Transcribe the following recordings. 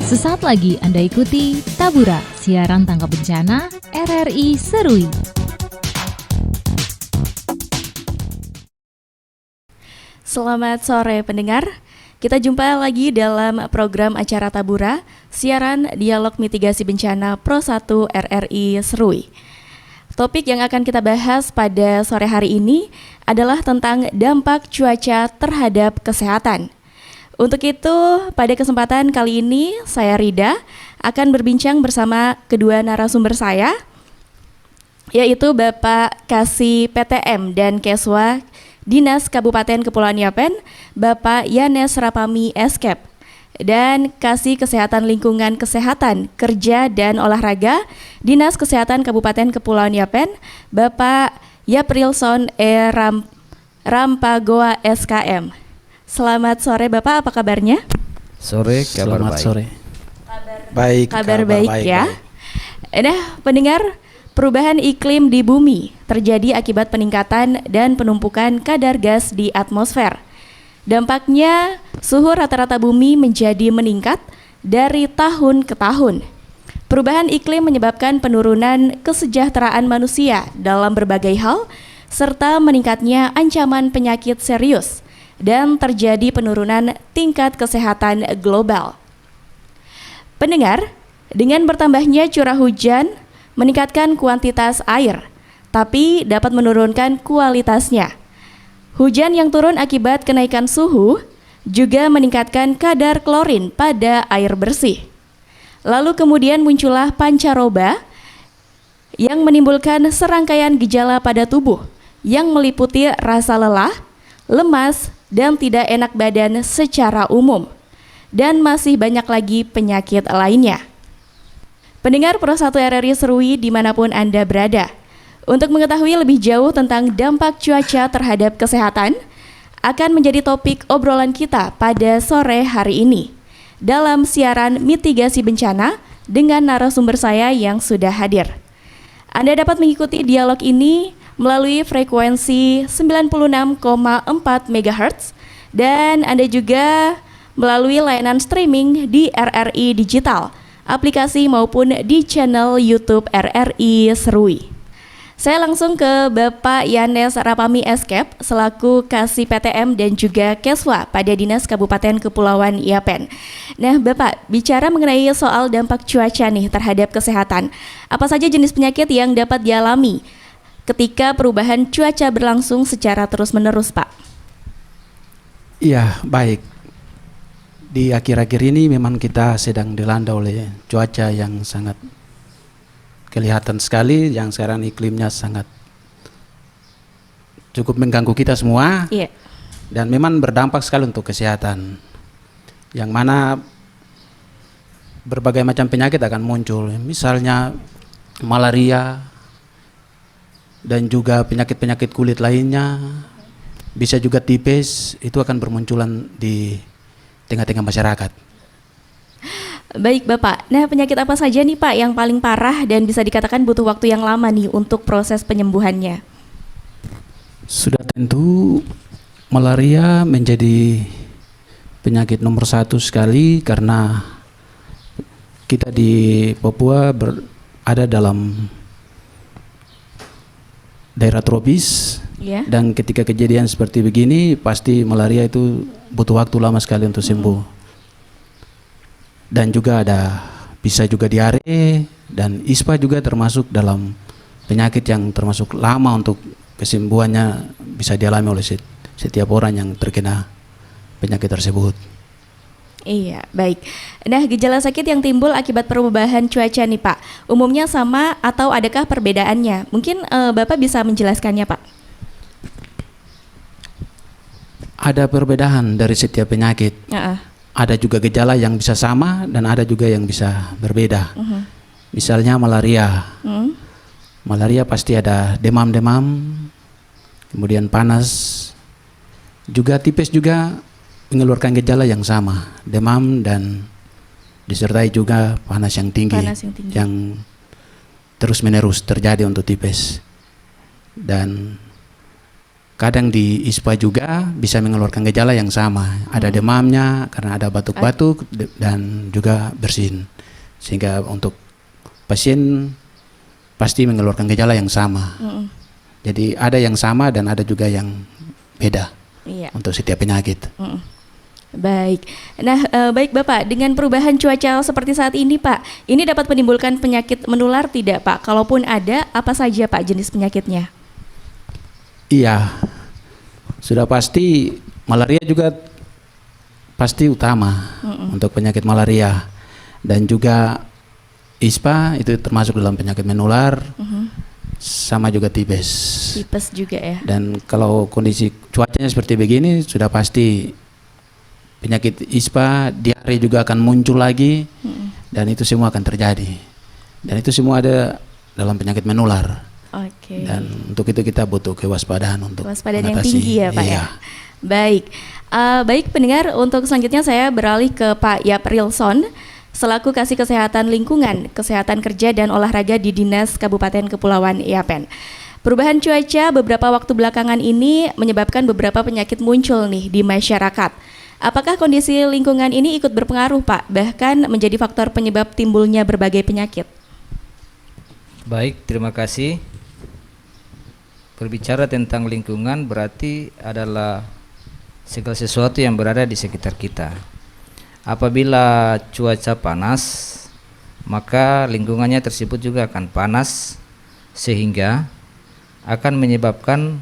Sesaat lagi Anda ikuti Tabura, siaran tangkap bencana RRI Serui. Selamat sore pendengar, kita jumpa lagi dalam program acara Tabura, siaran dialog mitigasi bencana Pro 1 RRI Serui. Topik yang akan kita bahas pada sore hari ini adalah tentang dampak cuaca terhadap kesehatan. Untuk itu, pada kesempatan kali ini, saya Rida akan berbincang bersama kedua narasumber saya, yaitu Bapak Kasih PTM dan Keswa Dinas Kabupaten Kepulauan Yapen, Bapak Yanes Rapami Eskep, dan Kasih Kesehatan Lingkungan Kesehatan, Kerja dan Olahraga, Dinas Kesehatan Kabupaten Kepulauan Yapen, Bapak Yaprilson Rampagoa SKM. Selamat sore Bapak, apa kabarnya? Sore, kabar Selamat baik. sore. Kabar baik ya. Nah, pendengar, perubahan iklim di bumi terjadi akibat peningkatan dan penumpukan kadar gas di atmosfer. Dampaknya, suhu rata-rata bumi menjadi meningkat dari tahun ke tahun. Perubahan iklim menyebabkan penurunan kesejahteraan manusia dalam berbagai hal, serta meningkatnya ancaman penyakit serius, dan terjadi penurunan tingkat kesehatan global. Pendengar, dengan bertambahnya curah hujan meningkatkan kuantitas air, tapi dapat menurunkan kualitasnya. Hujan yang turun akibat kenaikan suhu juga meningkatkan kadar klorin pada air bersih. Lalu kemudian muncullah pancaroba yang menimbulkan serangkaian gejala pada tubuh yang meliputi rasa lelah, lemas, dan tidak enak badan secara umum, dan masih banyak lagi penyakit lainnya. Pendengar Pro 1 RRI Serui dimanapun Anda berada, untuk mengetahui lebih jauh tentang dampak cuaca terhadap kesehatan, akan menjadi topik obrolan kita pada sore hari ini dalam siaran mitigasi bencana dengan narasumber saya yang sudah hadir. Anda dapat mengikuti dialog ini melalui frekuensi 96,4 MHz dan Anda juga melalui layanan streaming di RRI Digital, aplikasi maupun di channel YouTube RRI Serui. Saya langsung ke Bapak Yanes Rapami Eskep selaku Kasih PTM dan juga Keswa pada Dinas Kabupaten Kepulauan Yapen. Nah Bapak, bicara mengenai soal dampak cuaca nih terhadap kesehatan, apa saja jenis penyakit yang dapat dialami ketika perubahan cuaca berlangsung secara terus-menerus, Pak? Iya, baik. Di akhir-akhir ini memang kita sedang dilanda oleh cuaca yang sangat kelihatan sekali, yang sekarang iklimnya sangat cukup mengganggu kita semua. Iya. Dan memang berdampak sekali untuk kesehatan. Yang mana berbagai macam penyakit akan muncul, misalnya malaria, dan juga penyakit-penyakit kulit lainnya, bisa juga tipes, itu akan bermunculan di tengah-tengah masyarakat. Baik Bapak, nah penyakit apa saja nih Pak yang paling parah dan bisa dikatakan butuh waktu yang lama nih untuk proses penyembuhannya? Sudah tentu malaria menjadi penyakit nomor 1 sekali karena kita di Papua ada dalam daerah tropis, dan ketika kejadian seperti begini pasti malaria itu butuh waktu lama sekali untuk sembuh. Dan juga bisa juga diare, dan ispa juga termasuk dalam penyakit yang termasuk lama untuk kesembuhannya bisa dialami oleh setiap orang yang terkena penyakit tersebut. Iya, baik. Nah, gejala sakit yang timbul akibat perubahan cuaca nih Pak, umumnya sama atau adakah perbedaannya? Mungkin Bapak bisa menjelaskannya Pak. Ada perbedaan dari setiap penyakit. Ada juga gejala yang bisa sama dan ada juga yang bisa berbeda. Misalnya malaria. Malaria pasti ada demam-demam, kemudian panas. Juga tipes juga mengeluarkan gejala yang sama, demam dan disertai juga panas yang tinggi, yang terus menerus terjadi untuk tipes. Dan kadang di ISPA juga bisa mengeluarkan gejala yang sama. Ada demamnya karena ada batuk-batuk dan juga bersin. Sehingga untuk pasien pasti mengeluarkan gejala yang sama. Jadi ada yang sama dan ada juga yang beda untuk setiap penyakit. Baik. Nah, baik Bapak, dengan perubahan cuaca seperti saat ini Pak, ini dapat menimbulkan penyakit menular tidak Pak? Kalaupun ada, apa saja Pak jenis penyakitnya? Iya, sudah pasti malaria juga pasti utama untuk penyakit malaria, dan juga ISPA itu termasuk dalam penyakit menular, sama juga tipes. Tipes juga ya. Dan kalau kondisi cuacanya seperti begini sudah pasti penyakit ISPA, diare juga akan muncul lagi, dan itu semua akan terjadi. Dan itu semua ada dalam penyakit menular. Oke. Dan untuk itu kita butuh kewaspadaan untuk kewaspadaan yang mengatasi. tinggi ya Pak iya. ya. Baik, baik pendengar, untuk selanjutnya saya beralih ke Pak Yaprilson selaku Kasih Kesehatan Lingkungan, Kesehatan Kerja dan Olahraga di Dinas Kabupaten Kepulauan Yapen. Perubahan cuaca beberapa waktu belakangan ini menyebabkan beberapa penyakit muncul nih di masyarakat. Apakah kondisi lingkungan ini ikut berpengaruh Pak, bahkan menjadi faktor penyebab timbulnya berbagai penyakit? Baik, terima kasih. Berbicara tentang lingkungan berarti adalah segala sesuatu yang berada di sekitar kita. Apabila cuaca panas, maka lingkungannya tersebut juga akan panas, sehingga akan menyebabkan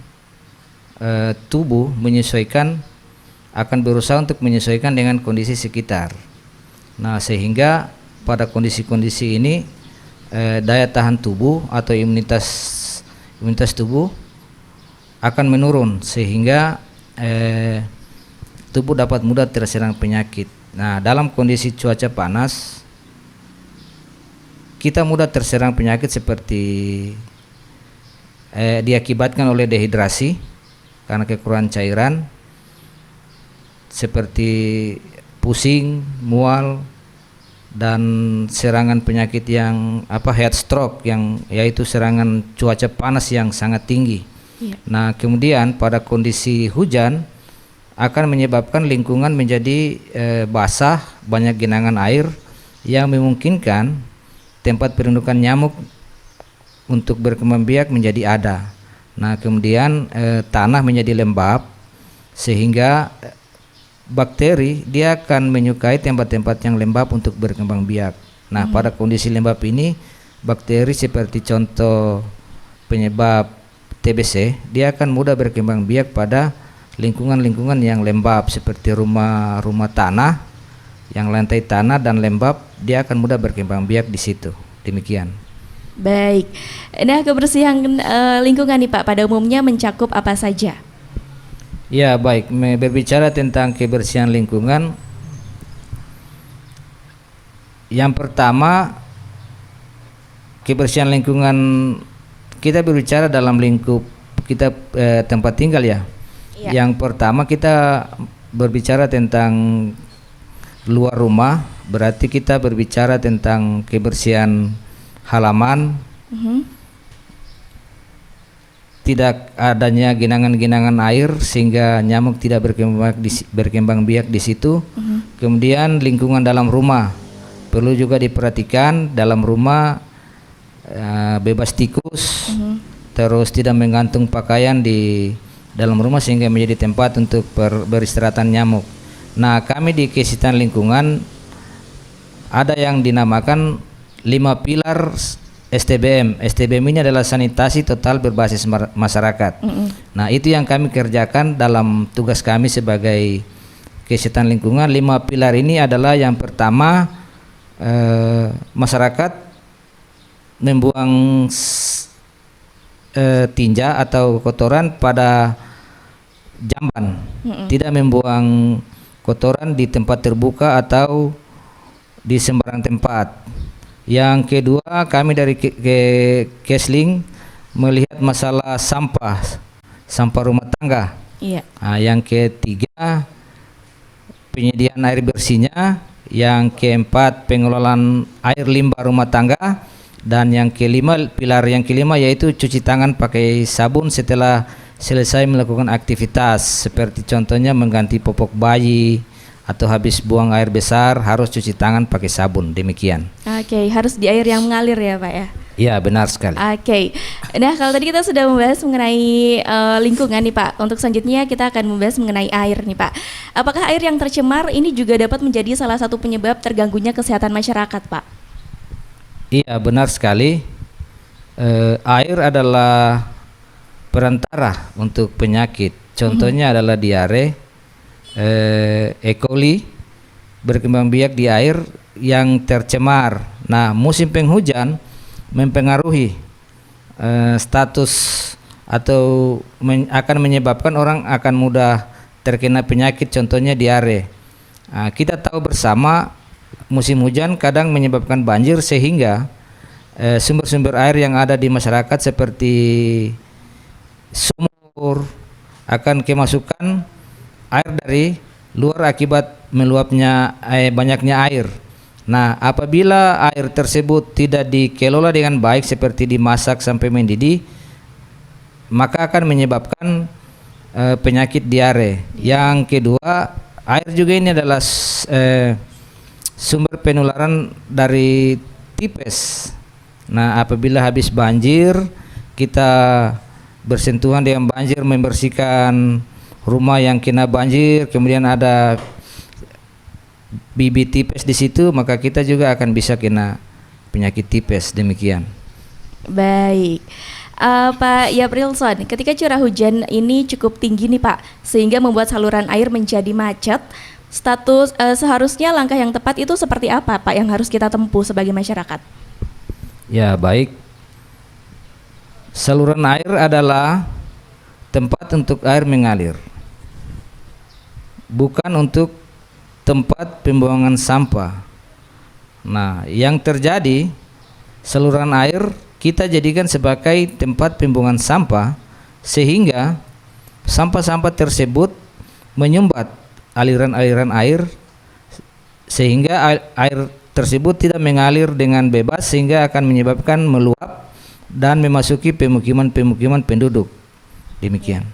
tubuh menyesuaikan, akan berusaha untuk menyesuaikan dengan kondisi sekitar. Nah, sehingga pada kondisi-kondisi ini daya tahan tubuh atau imunitas tubuh akan menurun, sehingga tubuh dapat mudah terserang penyakit. Nah, dalam kondisi cuaca panas kita mudah terserang penyakit seperti diakibatkan oleh dehidrasi karena kekurangan cairan, seperti pusing, mual, dan serangan penyakit yang heat stroke, yang yaitu serangan cuaca panas yang sangat tinggi. Nah, kemudian pada kondisi hujan akan menyebabkan lingkungan menjadi basah, banyak genangan air yang memungkinkan tempat perindukan nyamuk untuk berkembang biak menjadi ada. Nah, kemudian tanah menjadi lembab, sehingga bakteri dia akan menyukai tempat-tempat yang lembab untuk berkembang biak. Nah, pada kondisi lembab ini, bakteri seperti contoh penyebab TBC, dia akan mudah berkembang biak pada lingkungan-lingkungan yang lembab seperti rumah tanah, yang lantai tanah dan lembab, dia akan mudah berkembang biak di situ. Demikian. Baik. Nah, kebersihan lingkungan nih Pak pada umumnya mencakup apa saja? Ya, baik. Berbicara tentang kebersihan lingkungan, yang pertama, kebersihan lingkungan kita berbicara dalam lingkup kita tempat tinggal ya. Yang pertama kita berbicara tentang luar rumah, berarti kita berbicara tentang kebersihan halaman, tidak adanya genangan-genangan air sehingga nyamuk tidak berkembang biak di situ. Kemudian lingkungan dalam rumah perlu juga diperhatikan, dalam rumah bebas tikus, terus tidak menggantung pakaian di dalam rumah sehingga menjadi tempat untuk beristirahatan nyamuk. Nah, kami di Kesehatan Lingkungan ada yang dinamakan 5 pilar STBM. STBM ini adalah sanitasi total berbasis masyarakat. Nah, itu yang kami kerjakan dalam tugas kami sebagai Kesehatan Lingkungan. 5 pilar ini adalah yang pertama, masyarakat membuang tinja atau kotoran pada jamban, tidak membuang kotoran di tempat terbuka atau di sembarang tempat. Yang kedua, kami dari Kesling melihat masalah sampah rumah tangga. Nah, yang ketiga, penyediaan air bersihnya. Yang keempat, pengelolaan air limbah rumah tangga. Dan yang kelima, pilar yang kelima yaitu cuci tangan pakai sabun setelah selesai melakukan aktivitas seperti contohnya mengganti popok bayi atau habis buang air besar harus cuci tangan pakai sabun, demikian. Oke, harus di air yang mengalir ya Pak ya? Iya, benar sekali. Oke. Nah, kalau tadi kita sudah membahas mengenai lingkungan nih Pak, untuk selanjutnya kita akan membahas mengenai air nih Pak. Apakah air yang tercemar ini juga dapat menjadi salah satu penyebab terganggunya kesehatan masyarakat Pak? Iya, benar sekali. Air adalah perantara untuk penyakit. Contohnya adalah diare, E. coli berkembang biak di air yang tercemar. Nah, musim penghujan mempengaruhi status atau akan menyebabkan orang akan mudah terkena penyakit, contohnya diare. Kita tahu bersama musim hujan kadang menyebabkan banjir sehingga sumber-sumber air yang ada di masyarakat seperti sumur akan kemasukan air dari luar akibat meluapnya banyaknya air. Nah, apabila air tersebut tidak dikelola dengan baik seperti dimasak sampai mendidih, maka akan menyebabkan penyakit diare. Yang kedua, air juga ini adalah sumber penularan dari tipes. Nah, apabila habis banjir, kita bersentuhan dengan banjir, membersihkan rumah yang kena banjir, kemudian ada bibit tipes di situ, maka kita juga akan bisa kena penyakit tipes, demikian. Baik. Pak Yaprilson, ketika curah hujan ini cukup tinggi nih Pak, sehingga membuat saluran air menjadi macet, seharusnya langkah yang tepat itu seperti apa Pak yang harus kita tempuh sebagai masyarakat? Ya, baik. Saluran air adalah tempat untuk air mengalir, bukan untuk tempat pembuangan sampah. Nah, yang terjadi, saluran air kita jadikan sebagai tempat pembuangan sampah, sehingga sampah-sampah tersebut menyumbat aliran-aliran air, sehingga air tersebut tidak mengalir dengan bebas, sehingga akan menyebabkan meluap dan memasuki pemukiman-pemukiman penduduk. Demikian.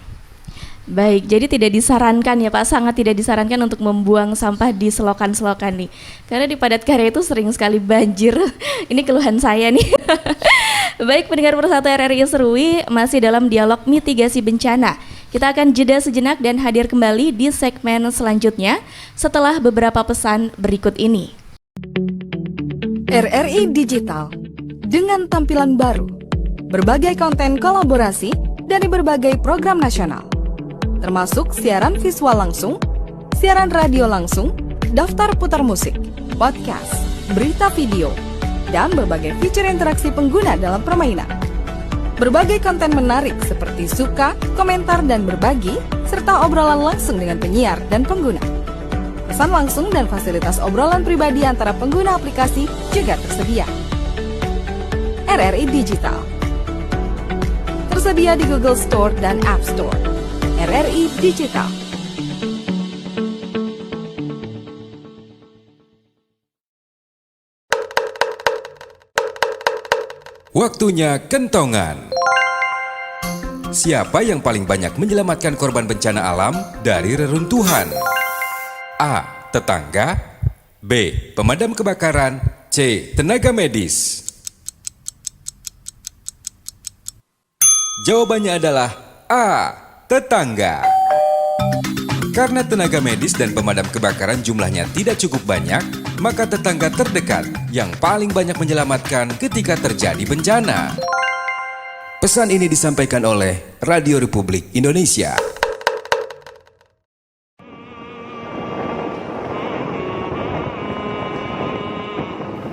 Baik, jadi tidak disarankan ya Pak, sangat tidak disarankan untuk membuang sampah di selokan-selokan nih. Karena di padat karya itu sering sekali banjir. Ini keluhan saya nih. Baik, pendengar Persatu RRI Serui, masih dalam dialog mitigasi bencana. Kita akan jeda sejenak dan hadir kembali di segmen selanjutnya setelah beberapa pesan berikut ini. RRI Digital dengan tampilan baru, berbagai konten kolaborasi dari berbagai program nasional, termasuk siaran visual langsung, siaran radio langsung, daftar putar musik, podcast, berita video, dan berbagai fitur interaksi pengguna dalam permainan. Berbagai konten menarik seperti suka, komentar, dan berbagi, serta obrolan langsung dengan penyiar dan pengguna. Pesan langsung dan fasilitas obrolan pribadi antara pengguna aplikasi juga tersedia. RRI Digital tersedia di Google Store dan App Store. RRI Digital. Waktunya kentongan. Siapa yang paling banyak menyelamatkan korban bencana alam dari reruntuhan? A. Tetangga. B. Pemadam kebakaran. C. Tenaga medis. Jawabannya adalah A. Tetangga. Karena tenaga medis dan pemadam kebakaran jumlahnya tidak cukup banyak, maka tetangga terdekat yang paling banyak menyelamatkan ketika terjadi bencana. Pesan ini disampaikan oleh Radio Republik Indonesia.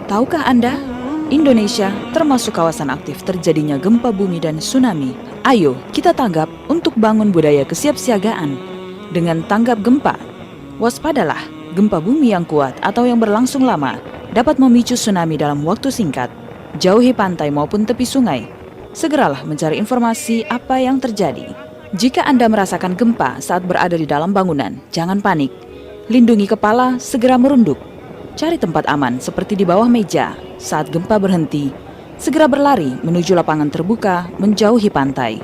Tahukah Anda, Indonesia termasuk kawasan aktif terjadinya gempa bumi dan tsunami. Ayo kita tanggap untuk bangun budaya kesiapsiagaan. Dengan tanggap gempa, waspadalah, gempa bumi yang kuat atau yang berlangsung lama dapat memicu tsunami dalam waktu singkat. Jauhi pantai maupun tepi sungai. Segeralah mencari informasi apa yang terjadi. Jika Anda merasakan gempa saat berada di dalam bangunan, jangan panik. Lindungi kepala, segera merunduk. Cari tempat aman seperti di bawah meja. Saat gempa berhenti, segera berlari menuju lapangan terbuka, menjauhi pantai.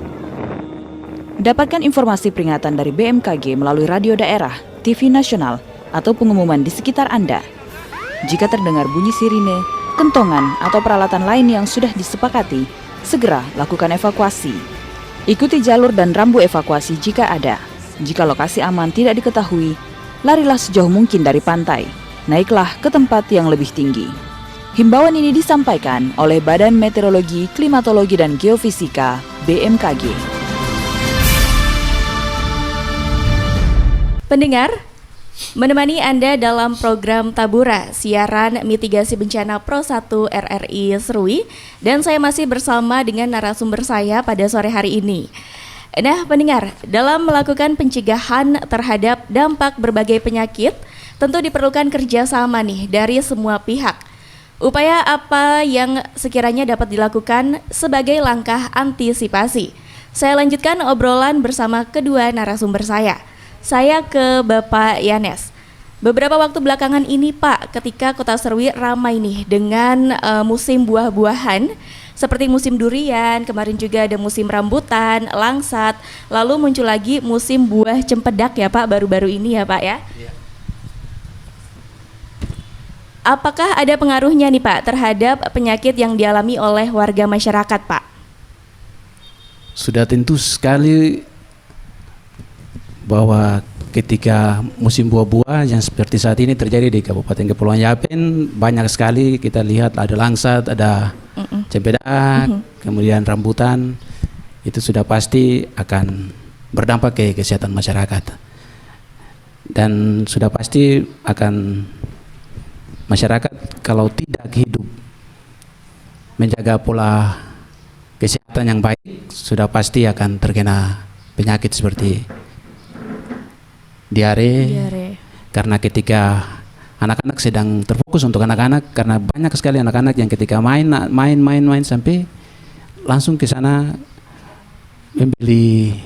Dapatkan informasi peringatan dari BMKG melalui radio daerah, TV nasional, atau pengumuman di sekitar Anda. Jika terdengar bunyi sirine, kentongan, atau peralatan lain yang sudah disepakati, segera lakukan evakuasi. Ikuti jalur dan rambu evakuasi jika ada. Jika lokasi aman tidak diketahui, larilah sejauh mungkin dari pantai. Naiklah ke tempat yang lebih tinggi. Himbauan ini disampaikan oleh Badan Meteorologi, Klimatologi, dan Geofisika BMKG. Pendengar, menemani Anda dalam program Tabura, siaran mitigasi bencana Pro 1 RRI Serui, dan saya masih bersama dengan narasumber saya pada sore hari ini. Nah, pendengar, dalam melakukan pencegahan terhadap dampak berbagai penyakit, tentu diperlukan kerjasama nih dari semua pihak. Upaya apa yang sekiranya dapat dilakukan sebagai langkah antisipasi? Saya lanjutkan obrolan bersama kedua narasumber saya. Saya ke Bapak Yanes. Beberapa waktu belakangan ini Pak, ketika Kota Serui ramai nih dengan musim buah-buahan, seperti musim durian, kemarin juga ada musim rambutan, langsat, lalu muncul lagi musim buah cempedak ya Pak, baru-baru ini ya Pak ya. Iya. Apakah ada pengaruhnya nih Pak terhadap penyakit yang dialami oleh warga masyarakat Pak? Sudah tentu sekali bahwa ketika musim buah-buah yang seperti saat ini terjadi di Kabupaten Kepulauan Yapen, banyak sekali kita lihat ada langsat, ada cempedak, kemudian rambutan, itu sudah pasti akan berdampak ke kesehatan masyarakat. Dan sudah pasti akan masyarakat kalau tidak hidup menjaga pola kesehatan yang baik, sudah pasti akan terkena penyakit seperti diare. Karena ketika anak-anak sedang terfokus untuk anak-anak, karena banyak sekali anak-anak yang ketika main sampai langsung ke sana membeli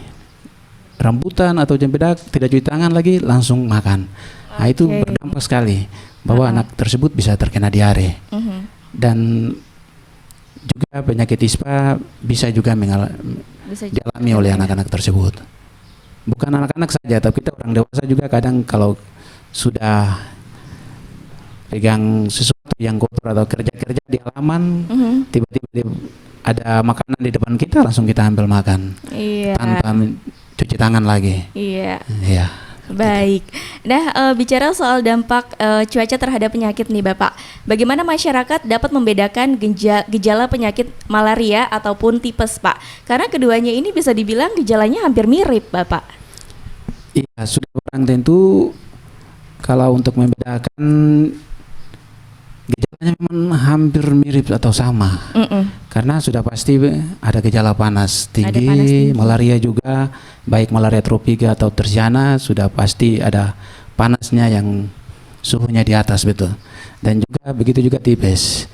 rambutan atau cempedak, tidak cuci tangan lagi, langsung makan. Nah, itu berdampak sekali bahwa anak tersebut bisa terkena diare. Dan juga penyakit ISPA bisa juga dialami oleh anak-anak tersebut. Bukan anak-anak saja, tapi kita orang dewasa juga kadang kalau sudah pegang sesuatu yang kotor atau kerja-kerja di halaman, tiba-tiba ada makanan di depan kita, langsung kita ambil makan tanpa cuci tangan lagi. Iya. Baik. Nah, bicara soal dampak cuaca terhadap penyakit nih Bapak, bagaimana masyarakat dapat membedakan gejala penyakit malaria ataupun tipes Pak? Karena keduanya ini bisa dibilang gejalanya hampir mirip Bapak. Iya, sudah barang tentu kalau untuk membedakan gejalanya memang hampir mirip atau sama. Karena sudah pasti ada gejala panas tinggi, malaria juga, baik malaria tropika atau tersiana, sudah pasti ada panasnya yang suhunya di atas betul. Dan juga begitu juga tipes.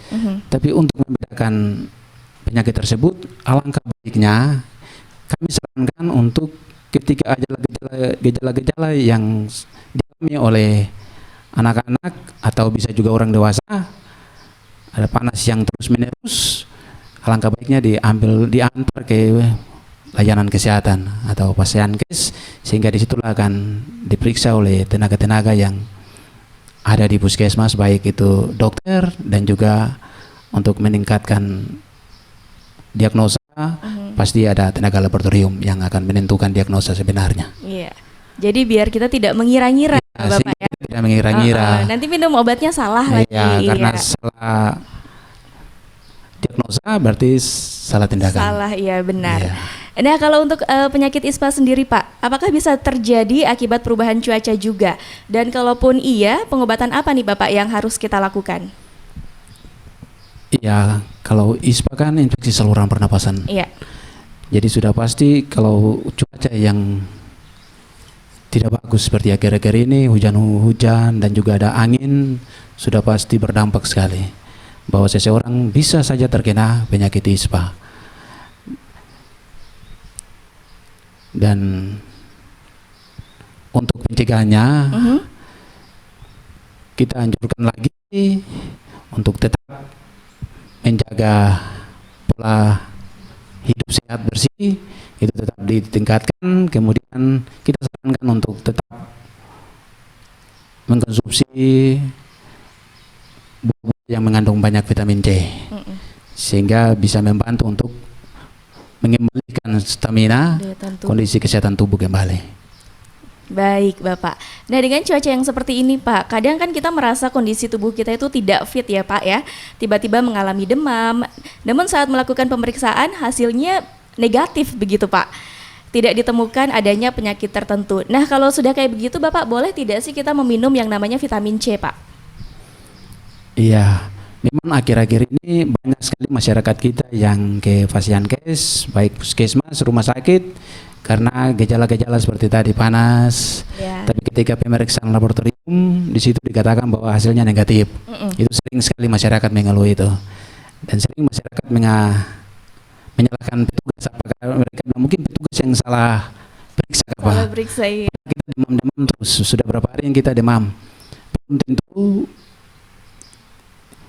Tapi untuk membedakan penyakit tersebut, alangkah baiknya kami sarankan untuk ketika ada gejala-gejala yang dialami oleh anak-anak atau bisa juga orang dewasa, ada panas yang terus menerus, alangkah baiknya diantar ke layanan kesehatan atau Pasienkes, sehingga disitulah akan diperiksa oleh tenaga-tenaga yang ada di puskesmas, baik itu dokter dan juga untuk meningkatkan diagnosa. Pasti ada tenaga laboratorium yang akan menentukan diagnosa sebenarnya. Iya. Jadi biar kita tidak mengira-ngira, Bapak ya. Tidak mengira-ngira. Nanti minum obatnya salah lagi. Karena salah diagnosa berarti salah tindakan. Salah, iya benar. Iya. Nah, kalau untuk penyakit ISPA sendiri Pak, apakah bisa terjadi akibat perubahan cuaca juga? Dan kalaupun iya, pengobatan apa nih Bapak yang harus kita lakukan? Iya, kalau ISPA kan infeksi saluran pernapasan. Iya. Jadi sudah pasti kalau cuaca yang tidak bagus seperti akhir-akhir ini, hujan-hujan dan juga ada angin, sudah pasti berdampak sekali bahwa seseorang bisa saja terkena penyakit ISPA. Dan untuk pencegahannya, kita anjurkan lagi untuk tetap menjaga pola hidup sehat bersih itu tetap ditingkatkan. Kemudian kita sarankan untuk tetap mengkonsumsi buah yang mengandung banyak vitamin C, sehingga bisa membantu untuk mengembalikan stamina, kondisi kesehatan tubuh kembali. Baik Bapak. Nah dengan cuaca yang seperti ini Pak, kadang kan kita merasa kondisi tubuh kita itu tidak fit ya Pak ya, tiba-tiba mengalami demam, namun saat melakukan pemeriksaan hasilnya negatif begitu Pak, tidak ditemukan adanya penyakit tertentu. Nah kalau sudah kayak begitu Bapak, boleh tidak sih kita meminum yang namanya vitamin C Pak? Iya, memang akhir-akhir ini banyak sekali masyarakat kita yang ke Fasiankes, baik puskesmas, rumah sakit, karena gejala-gejala seperti tadi panas. Tapi ketika pemeriksaan laboratorium di situ dikatakan bahwa hasilnya negatif. Itu sering sekali masyarakat mengeluh itu, dan sering masyarakat menyalahkan petugas, apakah mereka mungkin petugas yang salah periksa apa. Salah periksa, iya. Kita demam terus, sudah berapa hari yang kita demam, belum tentu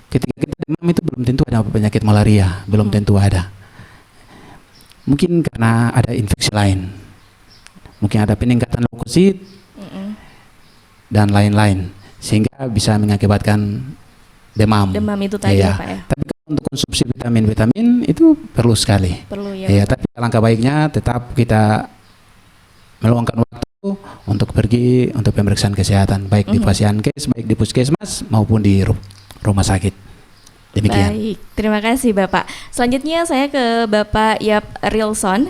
ketika kita demam itu belum tentu ada penyakit malaria, belum tentu ada. Mungkin karena ada infeksi lain, mungkin ada peningkatan leukosit dan lain-lain, sehingga bisa mengakibatkan demam. Demam itu tadi ya Pak ya. Tapi untuk konsumsi vitamin itu perlu sekali. Perlu ya. Tapi alangkah baiknya tetap kita meluangkan waktu untuk pergi untuk pemeriksaan kesehatan, baik di Fasiankes, baik di puskesmas maupun di rumah sakit. Demikian. Baik, terima kasih Bapak. Selanjutnya saya ke Bapak Yap Rilson.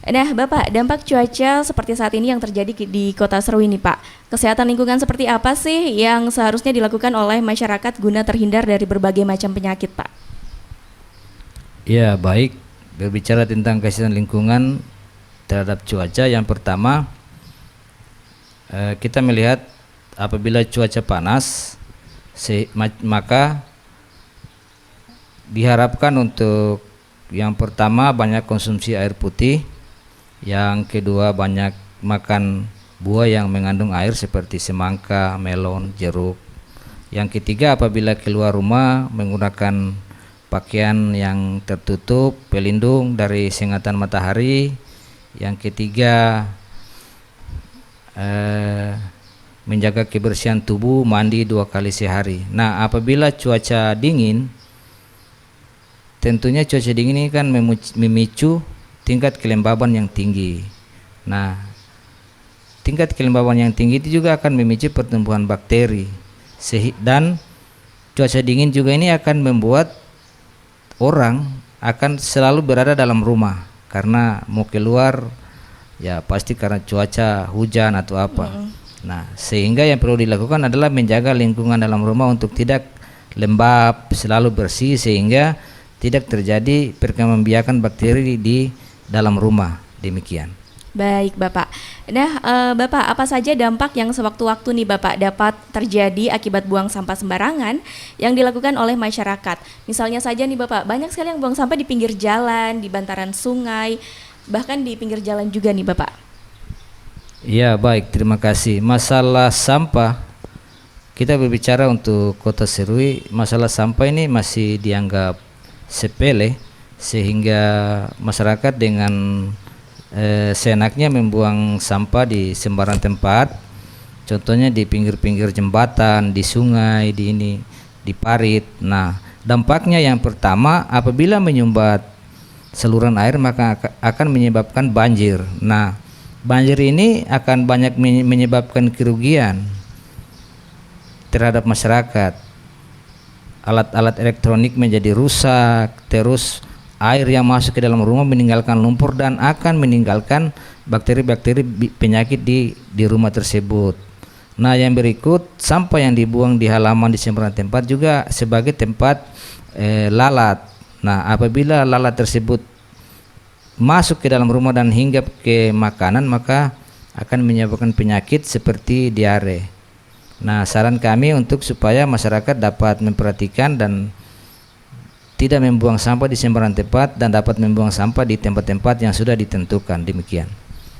Nah Bapak, dampak cuaca seperti saat ini yang terjadi di Kota Seru ini Pak, kesehatan lingkungan seperti apa sih yang seharusnya dilakukan oleh masyarakat guna terhindar dari berbagai macam penyakit Pak? Ya baik, berbicara tentang kesehatan lingkungan terhadap cuaca, yang pertama kita melihat apabila cuaca panas maka diharapkan untuk yang pertama banyak konsumsi air putih, yang kedua banyak makan buah yang mengandung air seperti semangka, melon, jeruk. Yang ketiga apabila keluar rumah menggunakan pakaian yang tertutup, pelindung dari sengatan matahari. Yang ketiga menjaga kebersihan tubuh, mandi 2 kali sehari. Nah apabila cuaca dingin, tentunya cuaca dingin ini kan memicu tingkat kelembaban yang tinggi. Nah, tingkat kelembaban yang tinggi itu juga akan memicu pertumbuhan bakteri. Dan cuaca dingin juga ini akan membuat orang akan selalu berada dalam rumah, karena mau keluar ya pasti karena cuaca hujan atau apa. Nah, sehingga yang perlu dilakukan adalah menjaga lingkungan dalam rumah untuk tidak lembab, selalu bersih, sehingga tidak terjadi perkembangan biakan bakteri di dalam rumah. Demikian. Baik Bapak. Nah Bapak, apa saja dampak yang sewaktu-waktu nih Bapak dapat terjadi akibat buang sampah sembarangan yang dilakukan oleh masyarakat? Misalnya saja nih Bapak, banyak sekali yang buang sampah di pinggir jalan, di bantaran sungai, bahkan di pinggir jalan juga nih Bapak. Ya baik, terima kasih. Masalah sampah, kita berbicara untuk Kota Serui, masalah sampah ini masih dianggap sepele, sehingga masyarakat dengan seenaknya membuang sampah di sembarang tempat, contohnya di pinggir-pinggir jembatan, di sungai, di parit. Nah dampaknya yang pertama, apabila menyumbat saluran air maka akan menyebabkan banjir. Nah banjir ini akan banyak menyebabkan kerugian terhadap masyarakat. Alat-alat elektronik menjadi rusak, terus air yang masuk ke dalam rumah meninggalkan lumpur dan akan meninggalkan bakteri-bakteri penyakit di rumah tersebut. Nah yang berikut, sampah yang dibuang di halaman di sembarang tempat juga sebagai tempat lalat. Nah apabila lalat tersebut masuk ke dalam rumah dan hinggap ke makanan, maka akan menyebabkan penyakit seperti diare. Nah saran kami untuk supaya masyarakat dapat memperhatikan dan tidak membuang sampah di sembarang tempat dan dapat membuang sampah di tempat-tempat yang sudah ditentukan. Demikian.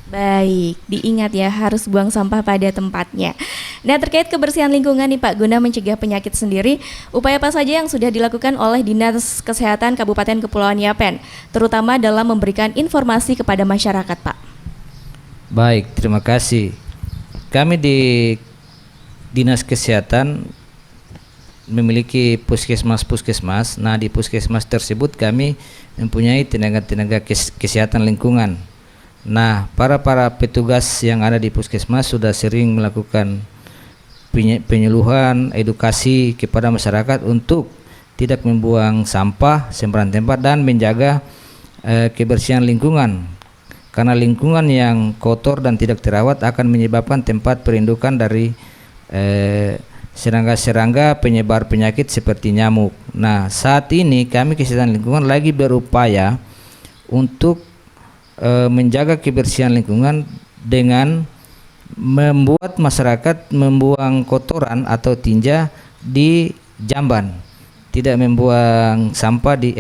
Baik, diingat ya harus buang sampah pada tempatnya. Nah, terkait kebersihan lingkungan nih Pak, guna mencegah penyakit sendiri, upaya apa saja yang sudah dilakukan oleh Dinas Kesehatan Kabupaten Kepulauan Yapen, terutama dalam memberikan informasi kepada masyarakat, Pak? Baik, terima kasih. Kami di Dinas Kesehatan memiliki puskesmas. Nah, di puskesmas tersebut kami mempunyai tenaga-tenaga kesehatan lingkungan. Nah, para petugas yang ada di puskesmas sudah sering melakukan penyuluhan, edukasi kepada masyarakat untuk tidak membuang sampah sembarangan tempat dan menjaga kebersihan lingkungan. Karena lingkungan yang kotor dan tidak terawat akan menyebabkan tempat perindukan dari serangga-serangga penyebar penyakit seperti nyamuk. Nah, saat ini kami kesehatan lingkungan lagi berupaya untuk menjaga kebersihan lingkungan dengan membuat masyarakat membuang kotoran atau tinja di jamban, tidak membuang sampah di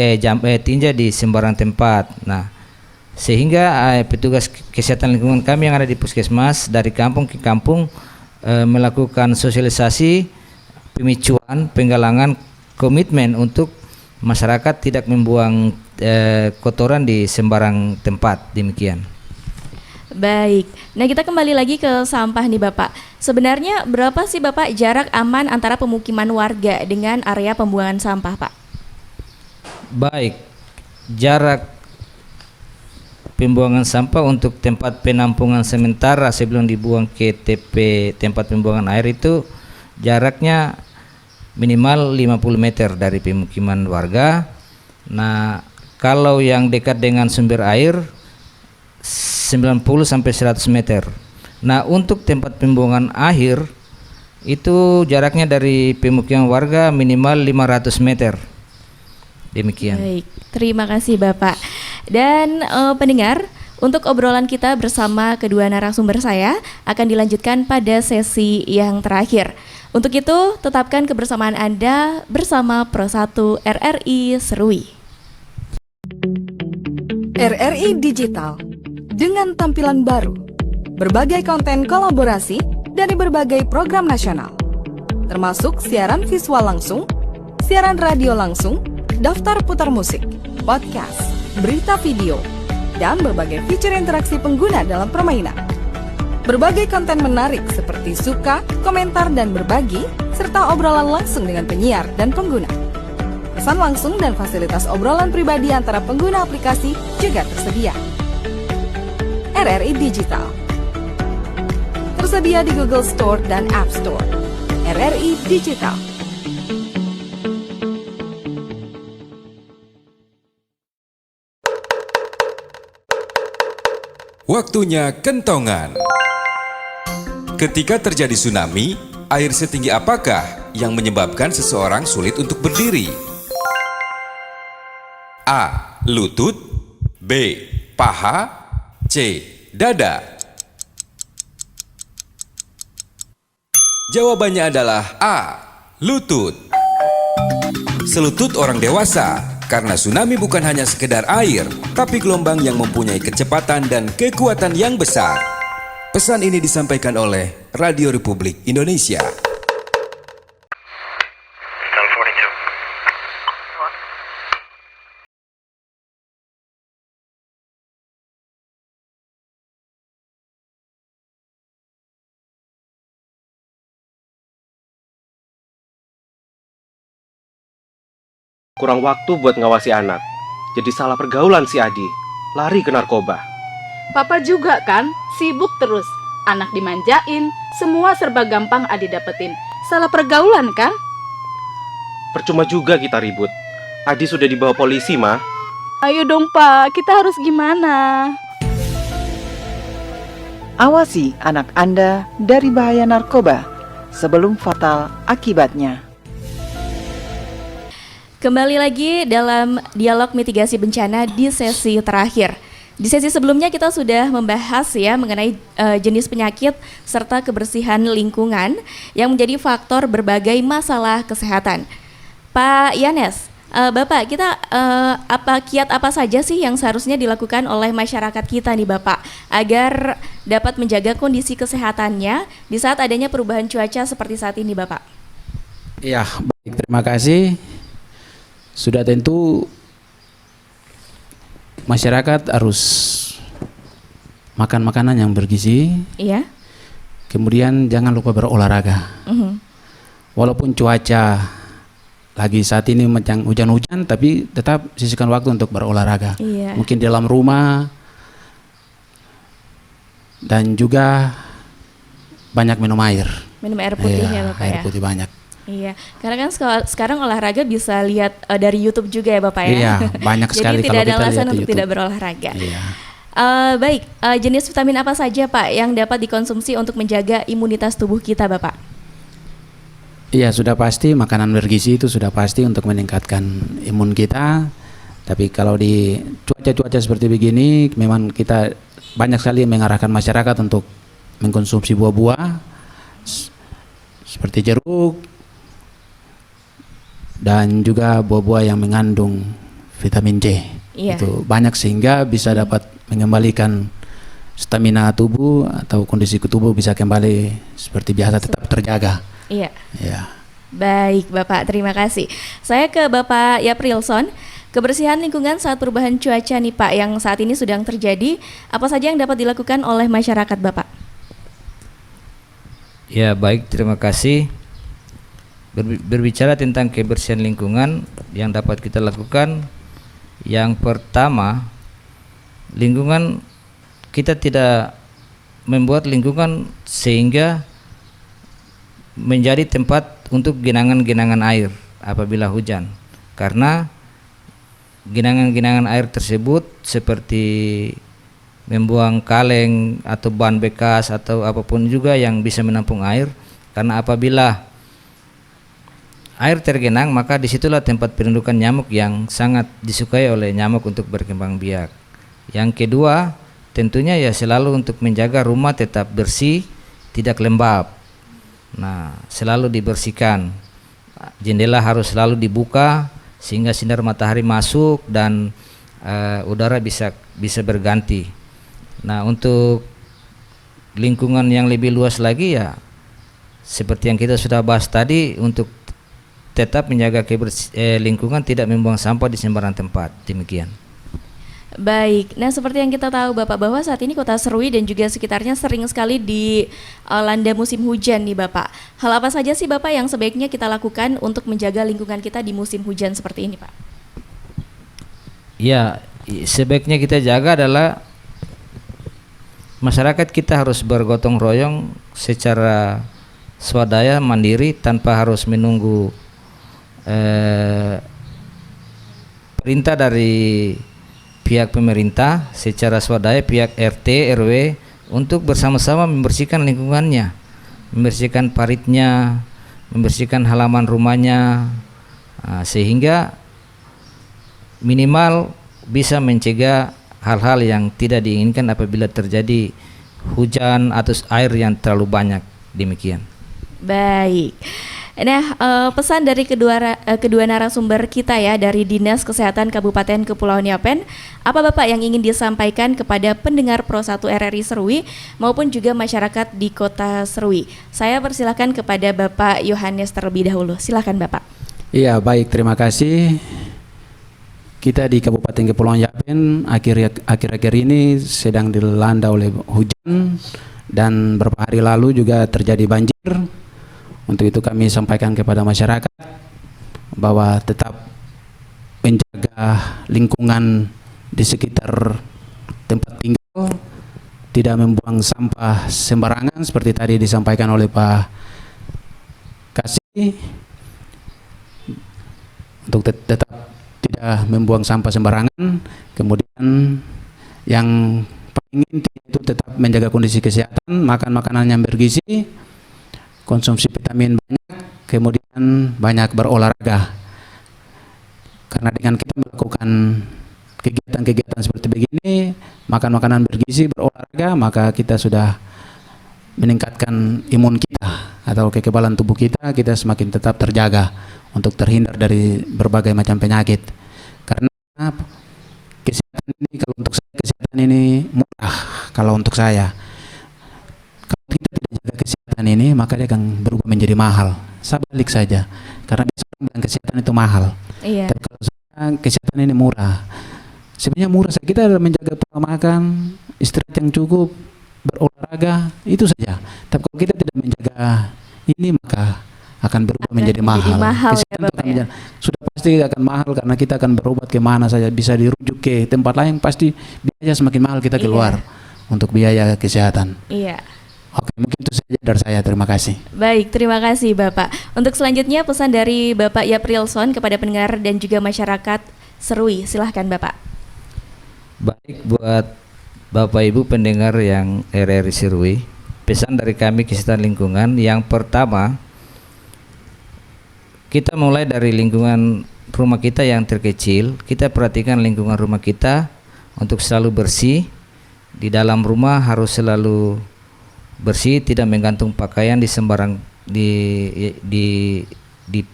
tinja di sembarang tempat. Nah, sehingga petugas kesehatan lingkungan kami yang ada di puskesmas dari kampung ke kampung melakukan sosialisasi, pemicuan, penggalangan, komitmen untuk masyarakat tidak membuang kotoran di sembarang tempat. Demikian. Baik, nah kita kembali lagi ke sampah nih Bapak. Sebenarnya berapa sih Bapak jarak aman antara pemukiman warga dengan area pembuangan sampah, Pak? Baik, jarak pembuangan sampah untuk tempat penampungan sementara sebelum dibuang ke tempat pembuangan air itu jaraknya minimal 50 meter dari pemukiman warga. Nah, kalau yang dekat dengan sumber air 90 sampai 100 meter. Nah, untuk tempat pembuangan akhir itu jaraknya dari pemukiman warga minimal 500 meter. Demikian. Baik, terima kasih Bapak. Dan pendengar, untuk obrolan kita bersama kedua narasumber saya akan dilanjutkan pada sesi yang terakhir. Untuk itu, tetapkan kebersamaan Anda bersama Pro 1 RRI Serui. RRI Digital dengan tampilan baru, berbagai konten kolaborasi dari berbagai program nasional, termasuk siaran visual langsung, siaran radio langsung, daftar putar musik, podcast, berita video, dan berbagai fitur interaksi pengguna dalam permainan. Berbagai konten menarik seperti suka, komentar, dan berbagi, serta obrolan langsung dengan penyiar dan pengguna. Pesan langsung dan fasilitas obrolan pribadi antara pengguna aplikasi juga tersedia. RRI Digital tersedia di Google Store dan App Store. RRI Digital. Waktunya kentongan. Ketika terjadi tsunami, air setinggi apakah yang menyebabkan seseorang sulit untuk berdiri? A. Lutut. B. Paha. C. Dada. Jawabannya adalah A. Lutut. Selutut orang dewasa, karena tsunami bukan hanya sekedar air, tapi gelombang yang mempunyai kecepatan dan kekuatan yang besar. Pesan ini disampaikan oleh Radio Republik Indonesia. Kurang waktu buat ngawasi anak. Jadi salah pergaulan si Adi. Lari ke narkoba. Papa juga kan, sibuk terus. Anak dimanjain, semua serba gampang Adi dapetin. Salah pergaulan kan? Percuma juga kita ribut. Adi sudah dibawa polisi, Ma. Ayo dong Pak, kita harus gimana? Awasi anak Anda dari bahaya narkoba sebelum fatal akibatnya. Kembali lagi dalam dialog mitigasi bencana di sesi terakhir. Di sesi sebelumnya kita sudah membahas ya mengenai jenis penyakit serta kebersihan lingkungan yang menjadi faktor berbagai masalah kesehatan. Pak Yanes, Bapak, kita kiat apa saja sih yang seharusnya dilakukan oleh masyarakat kita nih Bapak agar dapat menjaga kondisi kesehatannya di saat adanya perubahan cuaca seperti saat ini Bapak? Ya, baik, terima kasih. Sudah tentu masyarakat harus makan makanan yang bergizi. Iya. Kemudian jangan lupa berolahraga. Walaupun cuaca lagi saat ini macam hujan-hujan, tapi tetap sisihkan waktu untuk berolahraga. Iya. Mungkin di dalam rumah, dan juga banyak minum air. Minum air putih ya Bapak air ya. putih banyak. Iya, karena kan sekarang olahraga bisa lihat dari YouTube juga ya Bapak ya. Iya, banyak sekali. Jadi tidak ada alasan untuk tidak berolahraga. Iya. Baik, jenis vitamin apa saja Pak yang dapat dikonsumsi untuk menjaga imunitas tubuh kita Bapak? Iya, sudah pasti makanan bergizi itu sudah pasti untuk meningkatkan imun kita. Tapi kalau di cuaca-cuaca seperti begini, memang kita banyak sekali mengarahkan masyarakat untuk mengkonsumsi buah-buah seperti jeruk dan juga buah-buah yang mengandung vitamin C. Iya. Itu banyak sehingga bisa dapat mengembalikan stamina tubuh atau kondisi tubuh bisa kembali seperti biasa, tetap terjaga. Iya. Ya. Baik Bapak, terima kasih. Saya ke Bapak Yaprilson. Kebersihan lingkungan saat perubahan cuaca nih Pak yang saat ini sedang terjadi, apa saja yang dapat dilakukan oleh masyarakat Bapak? Ya, baik, terima kasih. Berbicara tentang kebersihan lingkungan yang dapat kita lakukan, yang pertama, lingkungan kita tidak membuat lingkungan sehingga menjadi tempat untuk genangan-genangan air apabila hujan, karena genangan-genangan air tersebut seperti membuang kaleng atau ban bekas atau apapun juga yang bisa menampung air, karena apabila air tergenang maka disitulah tempat pendudukan nyamuk yang sangat disukai oleh nyamuk untuk berkembang biak. Yang kedua, tentunya ya selalu untuk menjaga rumah tetap bersih, tidak lembab. Nah, selalu dibersihkan. Jendela harus selalu dibuka sehingga sinar matahari masuk dan udara bisa berganti. Nah, untuk lingkungan yang lebih luas lagi ya seperti yang kita sudah bahas tadi, untuk tetap menjaga lingkungan, tidak membuang sampah di sembarang tempat. Demikian. Baik, nah seperti yang kita tahu Bapak bahwa saat ini Kota Serui dan juga sekitarnya sering sekali dilanda musim hujan nih Bapak. Hal apa saja sih Bapak yang sebaiknya kita lakukan untuk menjaga lingkungan kita di musim hujan seperti ini Pak? Ya, sebaiknya kita jaga adalah masyarakat kita harus bergotong royong secara swadaya, mandiri, tanpa harus menunggu perintah dari pihak pemerintah. Secara swadaya pihak RT, RW untuk bersama-sama membersihkan lingkungannya, membersihkan paritnya, membersihkan halaman rumahnya, sehingga minimal bisa mencegah hal-hal yang tidak diinginkan apabila terjadi hujan atau air yang terlalu banyak. Demikian. Baik. Nah, pesan dari kedua narasumber kita ya dari Dinas Kesehatan Kabupaten Kepulauan Yapen, apa Bapak yang ingin disampaikan kepada pendengar Pro 1 RRI Serui maupun juga masyarakat di Kota Serui? Saya persilakan kepada Bapak Yohanes terlebih dahulu. Silakan Bapak. Iya, baik, terima kasih. Kita di Kabupaten Kepulauan Yapen akhir-akhir ini sedang dilanda oleh hujan dan beberapa hari lalu juga terjadi banjir. Untuk itu kami sampaikan kepada masyarakat bahwa tetap menjaga lingkungan di sekitar tempat tinggal, tidak membuang sampah sembarangan seperti tadi disampaikan oleh Pak Kasih, untuk tetap tidak membuang sampah sembarangan. Kemudian yang paling inti itu tetap menjaga kondisi kesehatan, makan makanan yang bergizi, konsumsi vitamin banyak, kemudian banyak berolahraga. Karena dengan kita melakukan kegiatan-kegiatan seperti begini, makan makanan bergizi, berolahraga, maka kita sudah meningkatkan imun kita atau kekebalan tubuh kita semakin tetap terjaga untuk terhindar dari berbagai macam penyakit. Karena kesehatan ini, kalau untuk saya kesehatan ini murah. Kalau untuk saya, kalau kita tidak jaga kesehatan ini, maka dia akan berubah menjadi mahal. Sebalik saja, karena biasanya kesehatan itu mahal. Iya. Tapi kalau saya, kesehatan ini murah. Sebenarnya murah saja, kita menjaga pola makan, istirahat yang cukup, berolahraga, itu saja. Tapi kalau kita tidak menjaga ini, maka akan berubah menjadi mahal. Ya, Bapak, ya? Sudah pasti akan mahal, karena kita akan berobat kemana saja, bisa dirujuk ke tempat lain, pasti biaya semakin mahal kita keluar untuk biaya kesehatan. Iya. Oke, mungkin itu saja dari saya. Terima kasih. Baik, terima kasih Bapak. Untuk selanjutnya pesan dari Bapak Yaprilson kepada pendengar dan juga masyarakat Serui. Silahkan Bapak. Baik, buat Bapak Ibu pendengar yang RRI Serui, pesan dari kami kesehatan lingkungan yang pertama, kita mulai dari lingkungan rumah kita yang terkecil. Kita perhatikan lingkungan rumah kita untuk selalu bersih. Di dalam rumah harus selalu bersih, tidak menggantung pakaian di sembarang di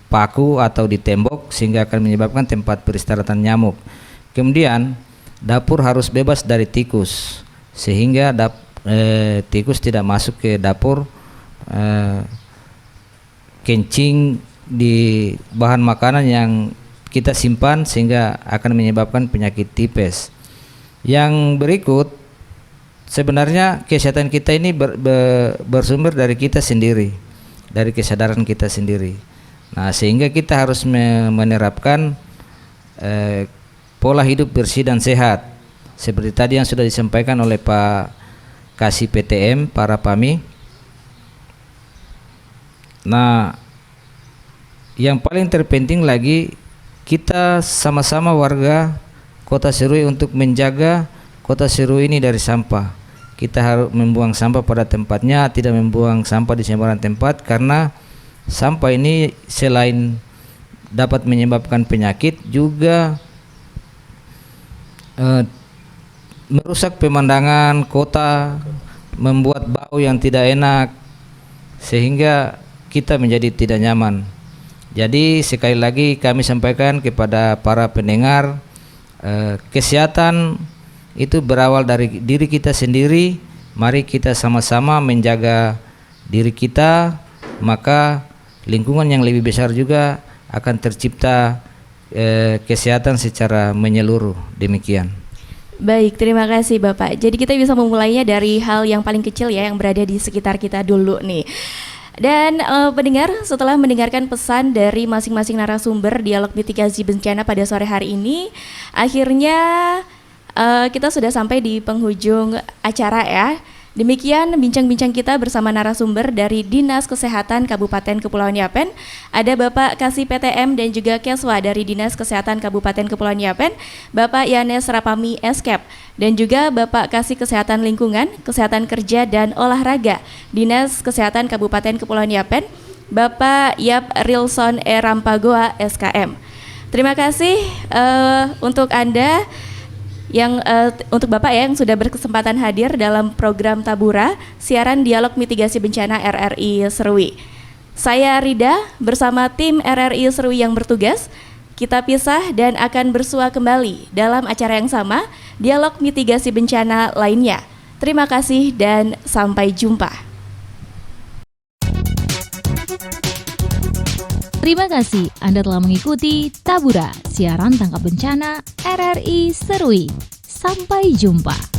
paku atau di tembok, sehingga akan menyebabkan tempat peristirahatan nyamuk. Kemudian dapur harus bebas dari tikus, sehingga tikus tidak masuk ke dapur. Kencing di bahan makanan yang kita simpan, sehingga akan menyebabkan penyakit tipes. Yang berikut, sebenarnya kesehatan kita ini bersumber dari kita sendiri, dari kesadaran kita sendiri. Nah, sehingga kita harus menerapkan pola hidup bersih dan sehat, seperti tadi yang sudah disampaikan oleh Pak Kasih PTM, para PAMI. Nah, yang paling terpenting lagi, kita sama-sama warga Kota Serui untuk menjaga Kota Serui ini dari sampah. Kita harus membuang sampah pada tempatnya, tidak membuang sampah di sembarang tempat, karena sampah ini selain dapat menyebabkan penyakit, juga merusak pemandangan kota, membuat bau yang tidak enak, sehingga kita menjadi tidak nyaman. Jadi sekali lagi kami sampaikan kepada para pendengar, kesehatan itu berawal dari diri kita sendiri. Mari kita sama-sama menjaga diri kita, maka lingkungan yang lebih besar juga akan tercipta kesehatan secara menyeluruh. Demikian. Baik, terima kasih Bapak. Jadi kita bisa memulainya dari hal yang paling kecil ya, yang berada di sekitar kita dulu nih. Dan pendengar, setelah mendengarkan pesan dari masing-masing narasumber dialog mitigasi bencana pada sore hari ini, akhirnya kita sudah sampai di penghujung acara ya. Demikian bincang-bincang kita bersama narasumber dari Dinas Kesehatan Kabupaten Kepulauan Yapen. Ada Bapak Kasih PTM dan juga Keswa dari Dinas Kesehatan Kabupaten Kepulauan Yapen, Bapak Yanes Rapami Eskep, dan juga Bapak Kasih Kesehatan Lingkungan, Kesehatan Kerja dan Olahraga, Dinas Kesehatan Kabupaten Kepulauan Yapen, Bapak Yap Rilson Rampagoa SKM. Terima kasih untuk Anda untuk Bapak ya yang sudah berkesempatan hadir dalam program Tabura, siaran dialog mitigasi bencana RRI Serui. Saya Rida bersama tim RRI Serui yang bertugas. Kita pisah dan akan bersua kembali dalam acara yang sama, dialog mitigasi bencana lainnya. Terima kasih dan sampai jumpa. Terima kasih Anda telah mengikuti Tabura, siaran tangkap bencana RRI Serui. Sampai jumpa.